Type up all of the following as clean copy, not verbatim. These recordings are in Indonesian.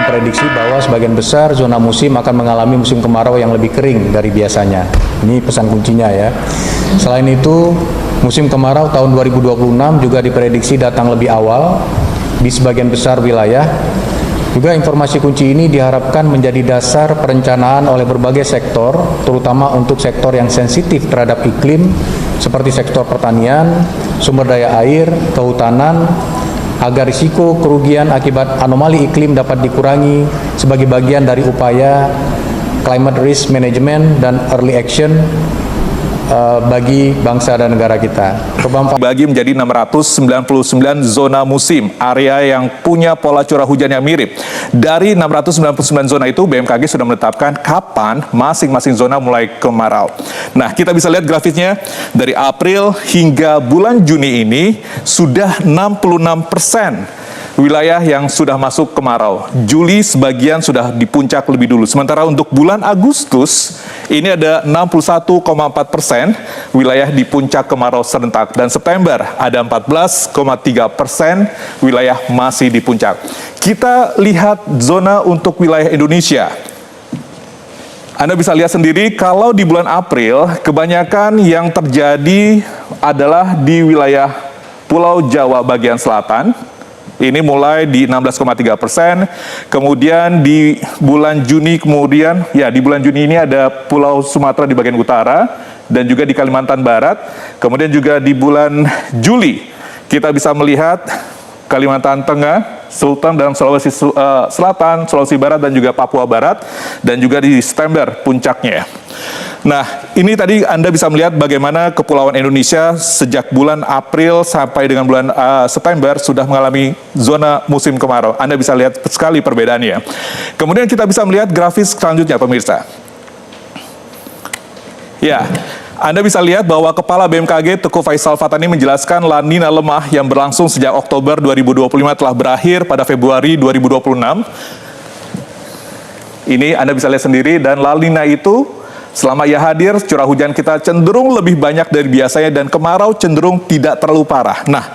memprediksi bahwa sebagian besar zona musim akan mengalami musim kemarau yang lebih kering dari biasanya. Ini pesan kuncinya ya. Selain itu, musim kemarau tahun 2026 juga diprediksi datang lebih awal di sebagian besar wilayah. Juga informasi kunci ini diharapkan menjadi dasar perencanaan oleh berbagai sektor, terutama untuk sektor yang sensitif terhadap iklim, seperti sektor pertanian, sumber daya air, kehutanan, agar risiko kerugian akibat anomali iklim dapat dikurangi sebagai bagian dari upaya climate risk management dan early action bagi bangsa dan negara kita. Bagi menjadi 699 zona musim, area yang punya pola curah hujan yang mirip. Dari 699 zona itu, BMKG sudah menetapkan kapan masing-masing zona mulai kemarau. Nah, kita bisa lihat grafiknya, dari April hingga bulan Juni ini sudah 66% wilayah yang sudah masuk kemarau. Juli sebagian sudah di puncak lebih dulu. Sementara untuk bulan Agustus, ini ada 61,4% wilayah di puncak kemarau serentak. Dan September ada 14,3% wilayah masih di puncak. Kita lihat zona untuk wilayah Indonesia. Anda bisa lihat sendiri kalau di bulan April, kebanyakan yang terjadi adalah di wilayah Pulau Jawa bagian selatan. Ini mulai di 16,3%, kemudian di bulan Juni di bulan Juni ini ada Pulau Sumatera di bagian utara, dan juga di Kalimantan Barat, kemudian juga di bulan Juli, kita bisa melihat Kalimantan Tengah, Sultan dan Sulawesi Selatan, Sulawesi Barat, dan juga Papua Barat, dan juga di September puncaknya. Nah, ini tadi Anda bisa melihat bagaimana kepulauan Indonesia sejak bulan April sampai dengan bulan September sudah mengalami zona musim kemarau. Anda bisa lihat sekali perbedaannya. Kemudian kita bisa melihat grafis selanjutnya, pemirsa. Ya, Anda bisa lihat bahwa Kepala BMKG Teguh Faisal Fatani menjelaskan La Nina lemah yang berlangsung sejak Oktober 2025 telah berakhir pada Februari 2026. Ini Anda bisa lihat sendiri, dan La Nina itu selama ia hadir, curah hujan kita cenderung lebih banyak dari biasanya dan kemarau cenderung tidak terlalu parah. Nah,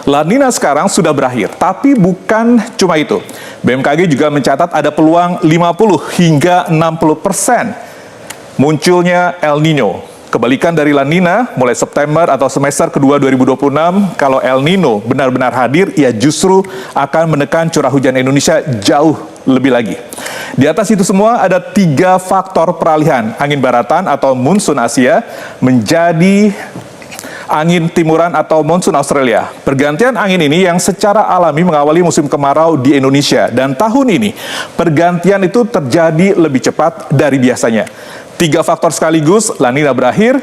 La Nina sekarang sudah berakhir, tapi bukan cuma itu. BMKG juga mencatat ada peluang 50 hingga 60% munculnya El Nino. Kebalikan dari La Nina, mulai September atau semester kedua 2026, kalau El Nino benar-benar hadir, ia justru akan menekan curah hujan Indonesia jauh lebih lagi. Di atas itu semua ada 3 faktor peralihan angin baratan atau monsun Asia menjadi angin timuran atau monsun Australia. Pergantian angin ini yang secara alami mengawali musim kemarau di Indonesia, dan tahun ini pergantian itu terjadi lebih cepat dari biasanya. 3 faktor sekaligus, La Nina berakhir,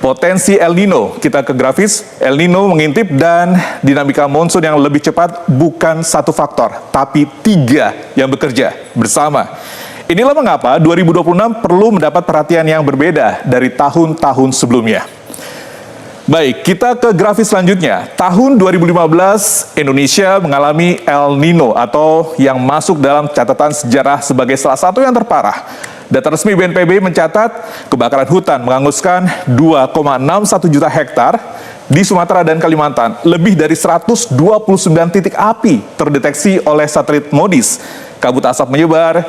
potensi El Nino, kita ke grafis, El Nino mengintip, dan dinamika monsun yang lebih cepat bukan 1 faktor, tapi 3 yang bekerja bersama. Inilah mengapa 2026 perlu mendapat perhatian yang berbeda dari tahun-tahun sebelumnya. Baik, kita ke grafis selanjutnya. Tahun 2015, Indonesia mengalami El Nino atau yang masuk dalam catatan sejarah sebagai salah satu yang terparah. Data resmi BNPB mencatat kebakaran hutan menghanguskan 2,61 juta hektar di Sumatera dan Kalimantan. Lebih dari 129 titik api terdeteksi oleh satelit MODIS. Kabut asap menyebar,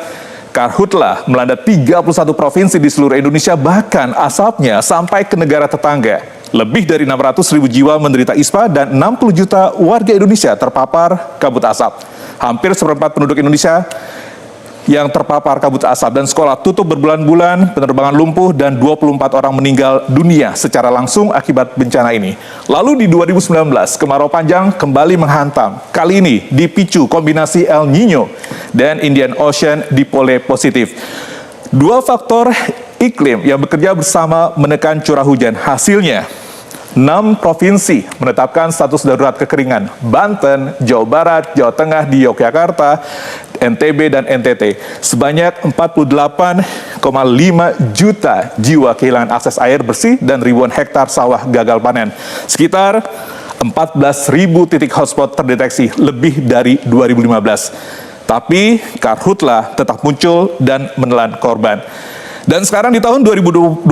karhutlah melanda 31 provinsi di seluruh Indonesia, bahkan asapnya sampai ke negara tetangga. Lebih dari 600.000 jiwa menderita ISPA dan 60 juta warga Indonesia terpapar kabut asap. Hampir seperempat penduduk Indonesia yang terpapar kabut asap, dan sekolah tutup berbulan-bulan, penerbangan lumpuh, dan 24 orang meninggal dunia secara langsung akibat bencana ini. Lalu di 2019, kemarau panjang kembali menghantam. Kali ini dipicu kombinasi El Nino dan Indian Ocean dipole positif. 2 faktor iklim yang bekerja bersama menekan curah hujan. Hasilnya, 6 provinsi menetapkan status darurat kekeringan. Banten, Jawa Barat, Jawa Tengah, di Yogyakarta, NTB, dan NTT. Sebanyak 48,5 juta jiwa kehilangan akses air bersih dan ribuan hektar sawah gagal panen. Sekitar 14.000 titik hotspot terdeteksi, lebih dari 2015. Tapi karhutlah tetap muncul dan menelan korban. Dan sekarang di tahun 2026,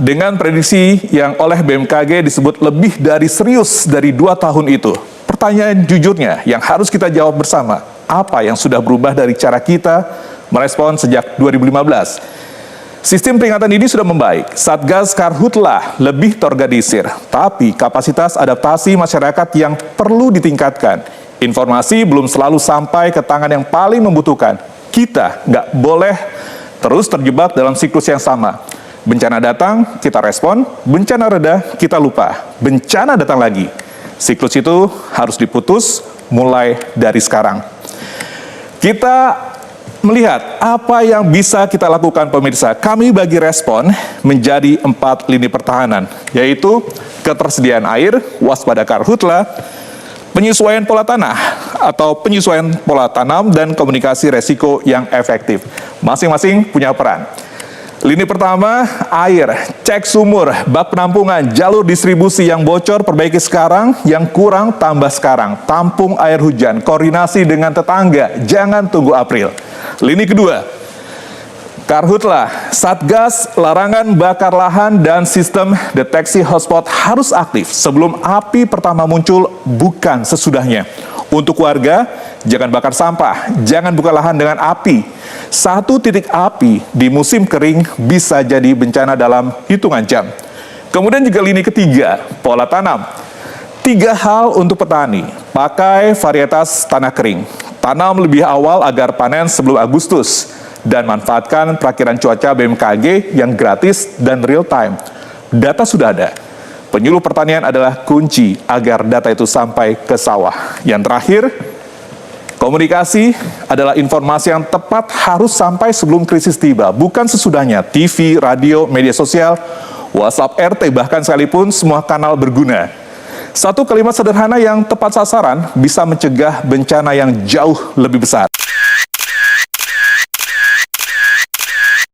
dengan prediksi yang oleh BMKG disebut lebih dari serius dari 2 tahun itu, pertanyaan jujurnya yang harus kita jawab bersama, Apa yang sudah berubah dari cara kita merespon sejak 2015? Sistem peringatan dini sudah membaik, Satgas Karhutla lebih terorganisir, tapi kapasitas adaptasi masyarakat yang perlu ditingkatkan. Informasi belum selalu sampai ke tangan yang paling membutuhkan. Kita nggak boleh terus terjebak dalam siklus yang sama. Bencana datang, kita respon. Bencana reda, kita lupa. Bencana datang lagi. Siklus itu harus diputus mulai dari sekarang. Kita melihat apa yang bisa kita lakukan, pemirsa. Kami bagi respon menjadi 4 lini pertahanan, yaitu ketersediaan air, waspada karhutla, penyesuaian pola tanah atau penyesuaian pola tanam, dan komunikasi resiko yang efektif. Masing-masing punya peran. Lini pertama, air, cek sumur, bak penampungan, jalur distribusi yang bocor, perbaiki sekarang, yang kurang tambah sekarang. Tampung air hujan, koordinasi dengan tetangga, jangan tunggu April. Lini kedua, Karhutla, Satgas, larangan bakar lahan, dan sistem deteksi hotspot harus aktif sebelum api pertama muncul, bukan sesudahnya. Untuk warga, jangan bakar sampah, jangan buka lahan dengan api. 1 titik api di musim kering bisa jadi bencana dalam hitungan jam. Kemudian juga lini ketiga, pola tanam. 3 hal untuk petani, pakai varietas tanah kering. Tanam lebih awal agar panen sebelum Agustus. Dan manfaatkan perakiran cuaca BMKG yang gratis dan real time. Data sudah ada. Penyuluh pertanian adalah kunci agar data itu sampai ke sawah. Yang terakhir, komunikasi adalah informasi yang tepat harus sampai sebelum krisis tiba, bukan sesudahnya. TV, radio, media sosial, WhatsApp RT, bahkan sekalipun semua kanal berguna. 1 kalimat sederhana yang tepat sasaran bisa mencegah bencana yang jauh lebih besar.